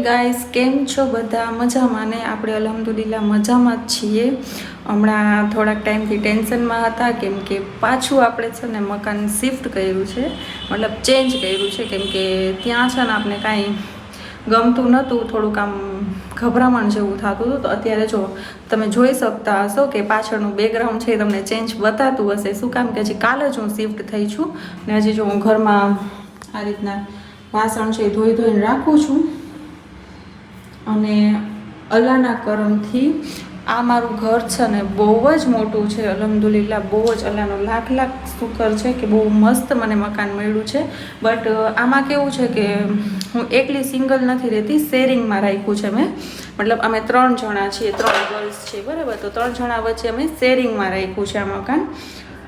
Guys, કેમ છો બધા? મજામાં ને? આપણે અલ્હમ્દુલિલ્લાહ મજામાં જ છીએ. હમણાં થોડાક ટાઈમથી ટેન્શનમાં હતા કેમ કે પાછું આપણે છે ને મકાન શિફ્ટ કર્યું છે, મતલબ ચેન્જ કર્યું છે, કેમ કે ત્યાં છે ને આપણે કાંઈ ગમતું નહોતું, થોડુંક આમ ગભરામણ જેવું થતું હતું. તો અત્યારે જો તમે જોઈ શકતા હશો કે પાછળનું બેકગ્રાઉન્ડ છે તમને ચેન્જ બતાતું હશે. શું કામ કે હજી કાલે જ હું શિફ્ટ થઈ છું ને હજી જો હું ઘરમાં આ રીતના વાસણ છે ધોઈને રાખું છું. અને અલ્લાહના કરમથી આ મારું ઘર છે ને બહુ જ મોટું છે. અલ્હમ્દુલિલ્લાહ, બહુ જ અલ્લાહનો લાખ લાખ શુકર છે કે બહુ મસ્ત મને મકાન મળ્યું છે. બટ આમાં કેવું છે કે હું એકલી સિંગલ નથી રહેતી, શેરિંગમાં રાખ્યું છે મેં. મતલબ અમે 3 જણા છીએ, 3 ગર્લ્સ છીએ, બરાબર? તો 3 જણા વચ્ચે અમે શેરિંગમાં રાખ્યું છે આ મકાન.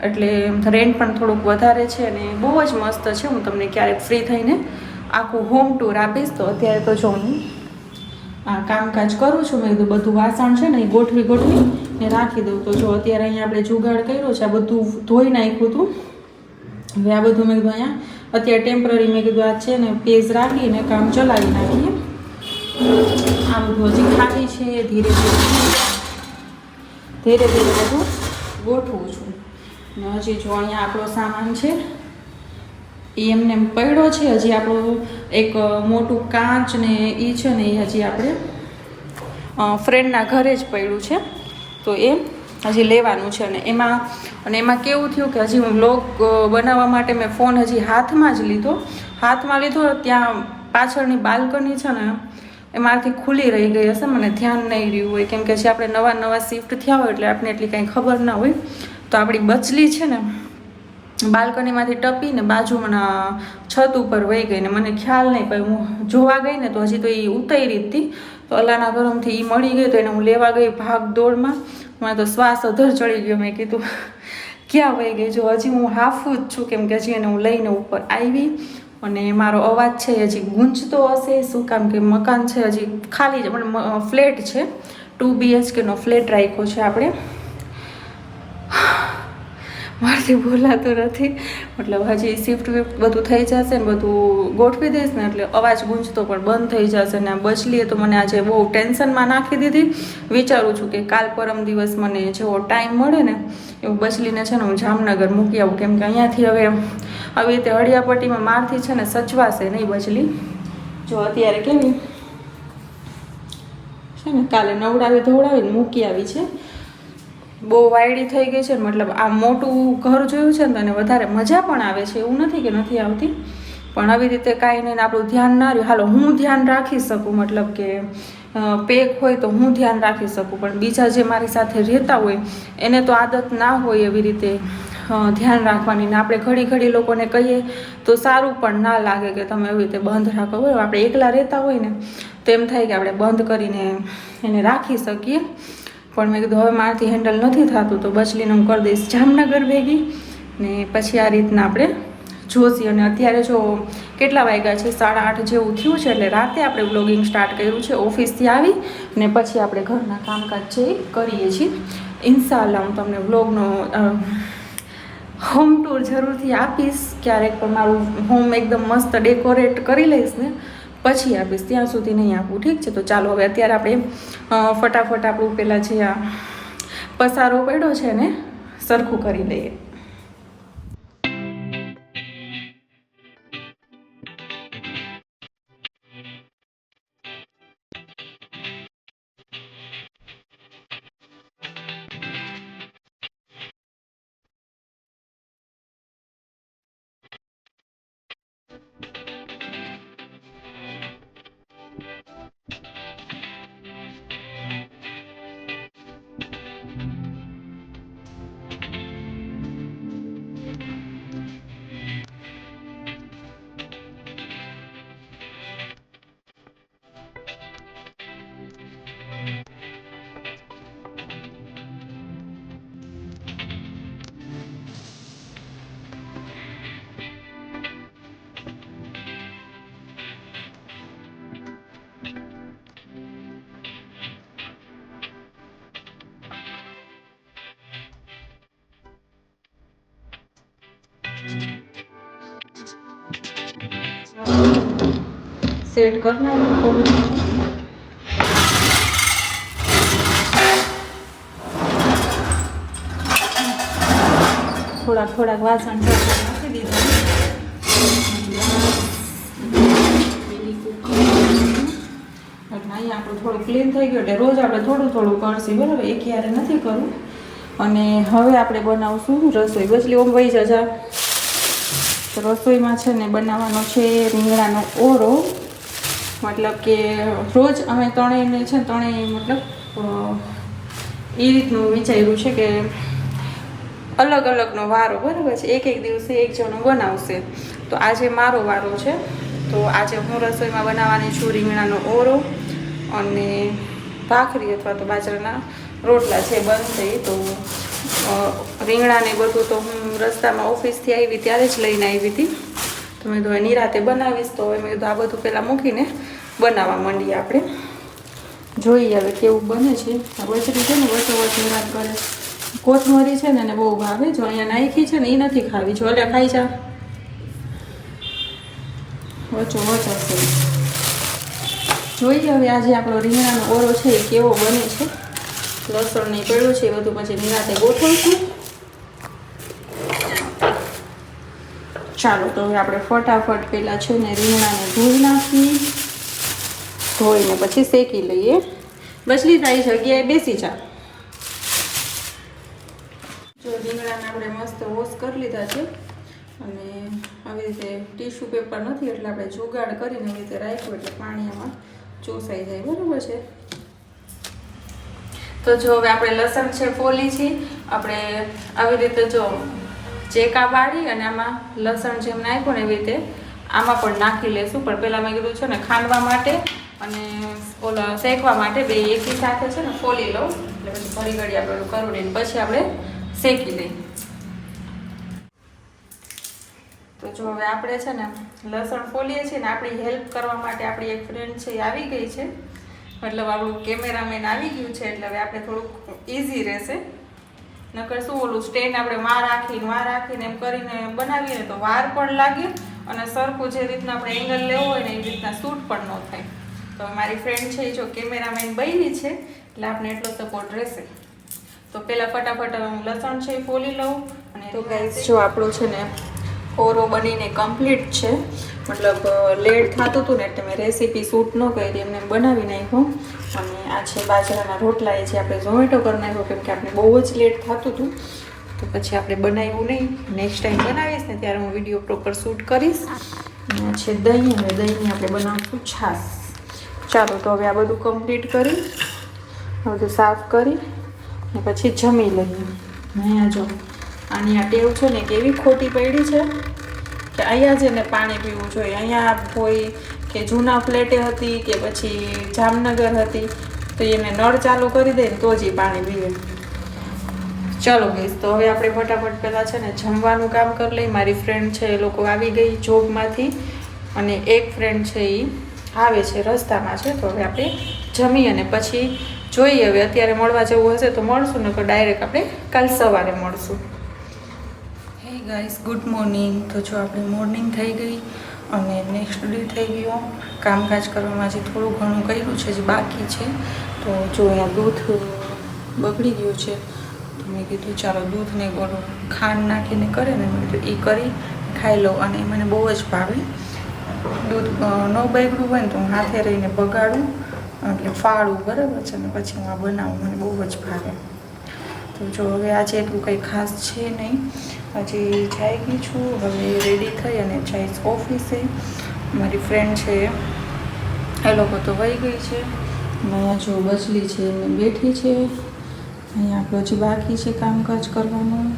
એટલે રેન્ટ પણ થોડુંક વધારે છે અને બહુ જ મસ્ત છે. હું તમને ક્યારેક ફ્રી થઈને આખું હોમ ટૂર આપીશ. તો અત્યારે તો જો હું આ કામકાજ કરું છું. મેં કીધું બધું વાસણ છે ને એ ગોઠવી ને રાખી દઉં. તો જો અત્યારે અહીંયા આપણે જુગાડ કર્યો છે, આ બધું ધોઈ નાખ્યું હતું. હવે આ બધું મેં કીધું અહીંયા અત્યારે ટેમ્પરરી મેં કીધું આ છે ને પેજ રાખીને કામ ચલાવી નાખીએ. આ બધું હજી ખાલી છે, ધીરે ધીરે બધું ગોઠવું છું. ને હજી જો અહીંયા આપણો સામાન છે એ એમને પડ્યો છે. હજી આપણું એક મોટું કાચ ને એ છે ને એ હજી આપણે ફ્રેન્ડના ઘરે જ પડ્યું છે, તો એ હજી લેવાનું છે. અને એમાં કેવું થયું કે હજી હું વ્લોગ બનાવવા માટે મેં ફોન હજી હાથમાં લીધો. ત્યાં પાછળની બાલ્કની છે ને એ મારાથી ખુલ્લી રહી ગઈ હશે, મને ધ્યાન નહીં રહ્યું હોય, કેમ કે જે આપણે નવા શિફ્ટ થયા હોય એટલે આપણે એટલી કાંઈ ખબર ના હોય. તો આપણી બચલી છે ને બાલ્કનીમાંથી ટપીને બાજુમાં છત ઉપર વહી ગઈ ને મને ખ્યાલ નહીં, પણ હું જોવા ગઈ ને તો હજી તો એ ઉતરી હતી. તો અલ્લાહના કરમથી એ મળી ગઈ. તો એને હું લેવા ગઈ ભાગ દોડમાં. મને તો શ્વાસ અધર ચડી ગયો. મેં કીધું ક્યાં વહી ગઈ? જો હજી હું હાફું જ છું, કેમ કે હજી એને હું લઈને ઉપર આવી. અને મારો અવાજ છે હજી ગૂંજતો હશે. શું કામ કે મકાન છે હજી ખાલી છે, પણ ફ્લેટ છે, 2 BHKનો ફ્લેટ રાખ્યો છે આપણે. મારાથી બોલાતું નથી, મતલબ હજી શિફ્ટ વિફ્ટ બધું થઈ જશે ને બધું ગોઠવી દઈશ ને એટલે અવાજ ગૂંજતો પણ બંધ થઈ જશે. ને આ બચલીએ તો મને આજે બહુ ટેન્શનમાં નાખી દીધી. વિચારું છું કે કાલ પરમ દિવસ મને જેવો ટાઈમ મળે ને એવું બચલીને છે ને હું જામનગર મૂકી આવું, કેમ કે અહીંયાથી હવે આવી રીતે હળિયાપટ્ટીમાં મારથી છે ને સચવાશે નહીં બચલી. જો અત્યારે કેવી છે ને કાલે નવડાવી ધોવડાવીને મૂકી આવી છે. બહુ વાયડી થઈ ગઈ છે, મતલબ આ મોટું ઘર જોયું છે ને તો એને વધારે મજા પણ આવે છે, એવું નથી કે નથી આવતી. પણ આવી રીતે કાંઈ નહીં, આપણું ધ્યાન ના રહ્યું. હાલો, હું ધ્યાન રાખી શકું, મતલબ કે પેક હોય તો હું ધ્યાન રાખી શકું, પણ બીજા જે મારી સાથે રહેતા હોય એને તો આદત ના હોય એવી રીતે ધ્યાન રાખવાની. ને આપણે ઘડી લોકોને કહીએ તો સારું પણ ના લાગે કે તમે એવી રીતે બંધ રાખો. બરાબર, આપણે એકલા રહેતા હોય ને તો એમ થાય કે આપણે બંધ કરીને એને રાખી શકીએ. પણ મેં કીધું હવે મારાથી હેન્ડલ નથી થતું, તો બચલીને હું કરી દઈશ જામનગર ભેગી. ને પછી આ રીતના આપણે જોશી. અને અત્યારે જો કેટલા વાગ્યા છે, 8:30 જેવું થયું છે. એટલે રાતે આપણે વ્લોગિંગ સ્ટાર્ટ કર્યું છે. ઓફિસથી આવી ને પછી આપણે ઘરના કામકાજ છે એ કરીએ છીએ. ઇન્શાઅલ્લાહ હું તમને વ્લોગનો હોમ ટૂર જરૂરથી આપીશ ક્યારેક, પણ મારું હોમ એકદમ મસ્ત ડેકોરેટ કરી લઈશ ને પછી આપીશ, ત્યાં સુધી નહીં આપું. ઠીક છે? તો ચાલો હવે અત્યારે આપણે ફટાફટ આપણું પહેલાં જે આ પસારો પડ્યો છે ને સરખું કરી દઈએ. સેટ કરનારું થોડું થોડાક વાસણ નાખી દીધા. અહીંયા આપણું થોડું ક્લીન થઈ ગયું એટલે રોજ આપણે થોડું કરશું, બરાબર? એક યારે નથી કરવું. અને હવે આપણે બનાવશું રસોઈ. બસલી ઓમ વહી જજા. રસોઈમાં છે ને બનાવવાનો છે રીંગણાનો ઓરો. મતલબ કે રોજ અમે ત્રણેયને છે ને ત્રણેય મતલબ એ રીતનું વિચાર્યું છે કે અલગ અલગનો વારો, બરાબર છે? એક દિવસે એક જણો બનાવશે. તો આજે મારો વારો છે. તો આજે હું રસોઈમાં બનાવવાની છું રીંગણાનો ઓરો અને ભાખરી અથવા તો બાજરાના રોટલા છે બનશે. તો રીંગણાને બધું તો હું રસ્તામાં ઓફિસથી આવી ત્યારે જ લઈને આવી હતી. તો મેં કીધું નિરાતે બનાવીશ. તો હવે મેં કીધું આ બધું પહેલાં મૂકીને બનાવવા માંડીએ આપણે. જોઈએ હવે કેવું બને છે. આ બચરી છે ને વચ્ચે નિરાત કરે. કોથમરી છે ને એને બહુ ભાવે. જો અહીંયા નાખી છે ને એ નથી ખાવી. જો એટલે ખાઈ જા વચ્ચો હશે. જોઈએ હવે આજે આપણો રીંગણાનો ઓરો છે એ કેવો બને છે. લસણ નહીં પડ્યું છે એ બધું પછી નિરાતે ગોઠવશું. ચાલો તો હવે આપણે ફટાફટ પહેલાં છે ને રીંગણાને ધોઈ નાખી. ધોઈને પછી શેકી લઈએ. બચલી તારી જગ્યાએ બેસી જા. જો રીંગણાને આપણે મસ્ત વોશ કરી લીધા છે અને આવી રીતે ટીશ્યુ પેપર નથી એટલે આપણે જુગાડ કરીને આવી રીતે રાખ્યું એટલે પાણી આમાં ચોસાઈ જાય, બરાબર છે? તો જો હવે આપણે લસણ છે ફોલી છે. આપણે આવી રીતે જો ચેકા બાળી અને આમાં લસણ જેમ નાખ્યું ને એવી રીતે આમાં પણ નાખી લેશું. પણ પહેલાં મેં કીધું છે ને ખાંડવા માટે અને ઓલા શેકવા માટે બે એકી સાથે છે ને ફોલી લઉં એટલે પછી ઘડી ઘડી આપણે કરું પછી આપણે શેકી લઈએ. તો જો હવે આપણે છે ને લસણ ફોલીએ છીએ ને આપણી હેલ્પ કરવા માટે આપણી એક ફ્રેન્ડ છે એ આવી ગઈ છે. મતલબ આપણું કેમેરામેન આવી ગયું છે એટલે હવે આપણે થોડુંક ઇઝી રહેશે. નકર શું ઓલું સ્ટેન્ડ આપણે વાર રાખીને એમ કરીને બનાવીએ ને તો વાર પણ લાગે અને સરખું જે રીતના આપણે એંગલ લેવો હોય ને એ રીતના શૂટ પણ ન થાય. તો મારી ફ્રેન્ડ છે એ જો કેમેરામેન બની છે એટલે આપણે એટલો સપોર્ટ રહેશે. તો પહેલાં ફટાફટ હું લસણ છે એ ફોલી લઉં. અને તો ગાઈસ જો આપણું છે ને ઓરો બનીને કમ્પ્લીટ છે. મતલબ લેટ થતું હતું ને એટલે મેં રેસીપી શૂટ ન કરી એમને બનાવી નાખ્યું. અને આ છે બાજરાના રોટલા. એ છે આપણે ઝોમેટો કરી નાખ્યો કેમ કે આપણે બહુ જ લેટ થતું હતું તો પછી આપણે બનાવ્યું નહીં. નેક્સ્ટ ટાઈમ બનાવીશ ને ત્યારે હું વિડીયો પ્રોપર શૂટ કરીશ. અને આ છે દહીં. હવે દહીંની આપણે બનાવશું છાશ. ચાલો તો હવે આ બધું કમ્પ્લીટ કરી બધું સાફ કરી ને પછી જમી લઈએ. અહીંયા જો આની આ ટેવ છે ને કેવી ખોટી પડી છે કે અહીંયા છે ને પાણી પીવું જોઈએ. અહીંયા કોઈ કે જૂના ફ્લેટે હતી કે પછી જામનગર હતી તો એને નળ ચાલુ કરી દે ને તો જ એ પાણી પીવે. ચાલો ગઈશ તો હવે આપણે ફટાફટ પહેલાં છે ને જમવાનું કામ કરી લઈએ. મારી ફ્રેન્ડ છે એ લોકો આવી ગઈ જોબમાંથી અને એક ફ્રેન્ડ છે એ આવે છે રસ્તામાં છે. તો હવે આપણે જમી અને પછી જોઈએ હવે અત્યારે મળવા જવું હશે તો મળશું, નકર ડાયરેક્ટ આપણે કાલ સવારે મળશું. હે ગાઈસ, ગુડ મોર્નિંગ. તો જો આપણી મોર્નિંગ થઈ ગઈ અને નેક્સ્ટ ડે થઈ ગયો. કામકાજ કરવામાં જે થોડું ઘણું કર્યું છે જે બાકી છે. તો જો અહીંયા દૂધ બગડી ગયું છે તો મેં કીધું ચાલો દૂધને ગોળું ખાંડ નાખીને કરે ને મેં કીધું એ કરી ખાઈ લઉં. અને મને બહુ જ ભાવે. દૂધ ન બગડ્યું હોય ને તો હું હાથે રહીને બગાડું એટલે ફાળું, બરાબર છે ને પછી હું આ બનાવું. મને બહુ જ ભાવે. તો જો હવે આજે એટલું કંઈ ખાસ છે નહીં. હજી જઈ ગઈ છું. હવે રેડી થઈ અને જઈશ ઓફિસે. મારી ફ્રેન્ડ છે એ લોકો તો વહી ગઈ છે. અહીંયા જો બચલી છે એ બેઠી છે. અહીંયા આપણો હજી બાકી છે કામકાજ કરવાનું.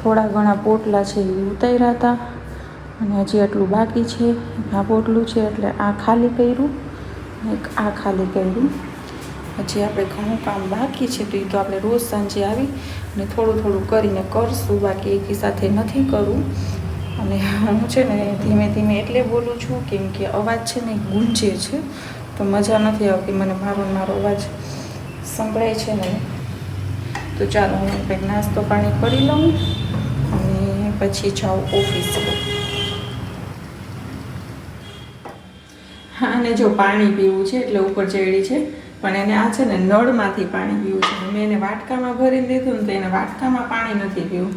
થોડા ઘણા પોટલા છે એ ઉતાર્યા હતા અને હજી આટલું બાકી છે. આ પોટલું છે એટલે આ ખાલી કર્યું, એક આ ખાલી કર્યું. હજી આપણે ઘણું કામ બાકી છે તો એ તો આપણે રોજ સાંજે આવી અને થોડું કરીને કરશું. બાકી એકી સાથે નથી કરવું. અને હું છે ને ધીમે ધીમે એટલે બોલું છું કેમ કે અવાજ છે ને ગુંજે છે તો મજા નથી આવતી મને. મારો અવાજ સંભળાય છે ને. તો ચાલો હું કંઈક નાસ્તો પાણી કરી લઉં અને પછી જાઉં ઓફિસે. હા, અને જો પાણી પીવું છે એટલે ઉપર ચડી છે પણ એને આ છે ને નળમાંથી પાણી પીવું છે. મેં એને વાટકામાં ભરી દીધું ને તો એને વાટકામાં પાણી નથી પીવું.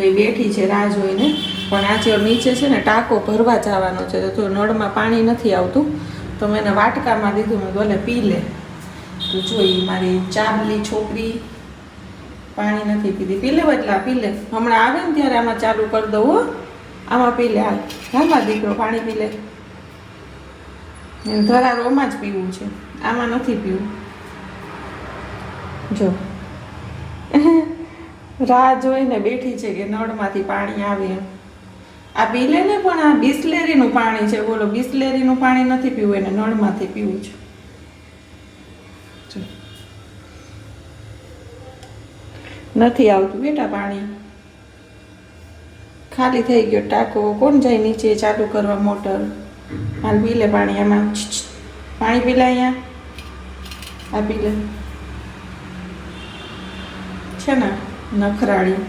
એ બેઠી છે રાહ જોઈને. પણ આજે નીચે છે ને ટાંકો ભરવા જવાનો છે, તો નળમાં પાણી નથી આવતું, તો મેં એને વાટકામાં દીધું. મેં ભલે પી લે. તો જોઈ મારી ચાબલી છોકરી પાણી નથી પીધી. પી લે બદલા પી લે. હમણાં આવે ને ત્યારે આમાં ચાલુ કરી દઉં હો. આમાં પી લે. હાલમાં દીકરો પાણી પી લે. ધરારોમાં જ પીવું છે, આમાં નથી પીવું. જો રાહ જોઈને બેઠી છે કે નળમાંથી પાણી આવે એમ. આ પી લે ને, પણ આ બિસ્લેરીનું પાણી છે. બોલો, બિસ્લેરીનું પાણી નથી પીવું, એને નળમાંથી પીવું છે. નથી આવતું બેટા પાણી, ખાલી થઈ ગયો ટાંકો. કોણ જાય નીચે ચાલુ કરવા મોટર? હાલ પી લે પાણી. આમાં પાણી પી લે. અહીંયા આ પી લે છે ને નખરાળી.